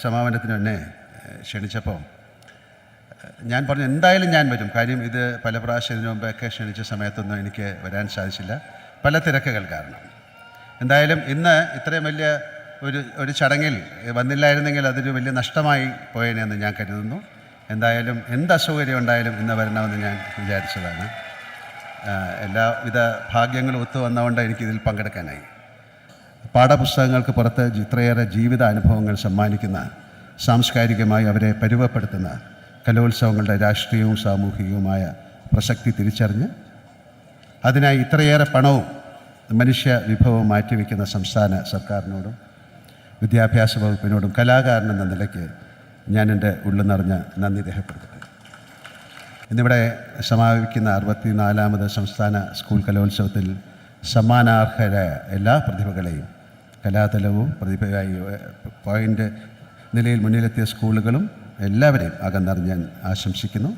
സമാപനത്തിന് എന്നെ ക്ഷണിച്ചപ്പോൾ ഞാൻ പറഞ്ഞു എന്തായാലും ഞാൻ വരും. കാര്യം ഇത് പല പ്രാവശ്യം ഇതിനു മുമ്പൊക്കെ ക്ഷണിച്ച സമയത്തൊന്നും എനിക്ക് വരാൻ സാധിച്ചില്ല, പല തിരക്കുകൾ കാരണം. എന്തായാലും ഇന്ന് ഇത്രയും വലിയ ഒരു ചടങ്ങിൽ വന്നില്ലായിരുന്നെങ്കിൽ അതൊരു വലിയ നഷ്ടമായി പോയേനെന്ന് ഞാൻ കരുതുന്നു. എന്തായാലും എന്ത് അസൗകര്യം ഉണ്ടായാലും ഇന്ന് വരണമെന്ന് ഞാൻ വിചാരിച്ചതാണ്. എല്ലാവിധ ഭാഗ്യങ്ങളും ഒത്തു വന്നതുകൊണ്ട് എനിക്കിതിൽ പങ്കെടുക്കാനായി. പാഠപുസ്തകങ്ങൾക്ക് പുറത്ത് ഇത്രയേറെ ജീവിത അനുഭവങ്ങൾ സമ്മാനിക്കുന്ന, സാംസ്കാരികമായി അവരെ പരുവപ്പെടുത്തുന്ന കലോത്സവങ്ങളുടെ രാഷ്ട്രീയവും സാമൂഹികവുമായ പ്രസക്തി തിരിച്ചറിഞ്ഞ് അതിനായി ഇത്രയേറെ പണവും മനുഷ്യ വിഭവവും മാറ്റിവെക്കുന്ന സംസ്ഥാന സർക്കാരിനോടും വിദ്യാഭ്യാസ വകുപ്പിനോടും കലാകാരനെന്ന നിലയ്ക്ക് ഞാൻ എൻ്റെ ഉള്ളു നിറഞ്ഞ നന്ദി രേഖപ്പെടുത്തുന്നു. ഇന്നിവിടെ സമാപിക്കുന്ന 64ാമത് സംസ്ഥാന സ്കൂൾ കലോത്സവത്തിൽ സമ്മാനാർഹരായ എല്ലാ പ്രതിഭകളെയും കലാതലവും പ്രതിഭയായി പോയിൻ്റ് നിലയിൽ മുന്നിലെത്തിയ സ്കൂളുകളും എല്ലാവരെയും അകന്നറിഞ്ഞ് ഞാൻ ആശംസിക്കുന്നു.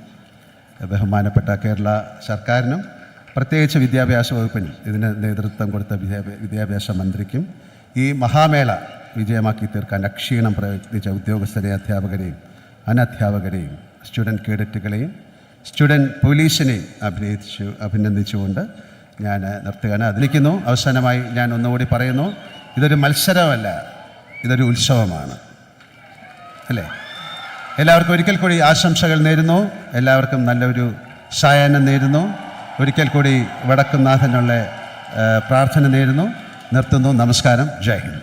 ബഹുമാനപ്പെട്ട കേരള സർക്കാരിനും പ്രത്യേകിച്ച് വിദ്യാഭ്യാസ വകുപ്പിനും ഇതിന് നേതൃത്വം കൊടുത്ത വിദ്യാഭ്യാസ മന്ത്രിക്കും ഈ മഹാമേള വിജയമാക്കി തീർക്കാൻ അക്ഷീണം പ്രയത്നിച്ച ഉദ്യോഗസ്ഥരെ, അധ്യാപകരെയും അനധ്യാപകരെയും സ്റ്റുഡൻറ്റ് കേഡറ്റുകളെയും സ്റ്റുഡൻറ്റ് പോലീസിനെയും അഭിനന്ദിച്ചുകൊണ്ട് ഞാൻ നിർത്തുകയാണ്, അതിലിക്കുന്നു. അവസാനമായി ഞാൻ ഒന്നുകൂടി പറയുന്നു, ഇതൊരു മത്സരമല്ല, ഇതൊരു ഉത്സവമാണ്, അല്ലേ? എല്ലാവർക്കും ഒരിക്കൽ കൂടി ആശംസകൾ നേരുന്നു. എല്ലാവർക്കും നല്ലൊരു സായാഹ്നം നേരുന്നു. ഒരിക്കൽ കൂടി വടക്കുംനാഥനുള്ള പ്രാർത്ഥന നേരുന്നു. നിർത്തുന്നു. നമസ്കാരം. ജയ് ഹിന്ദ്.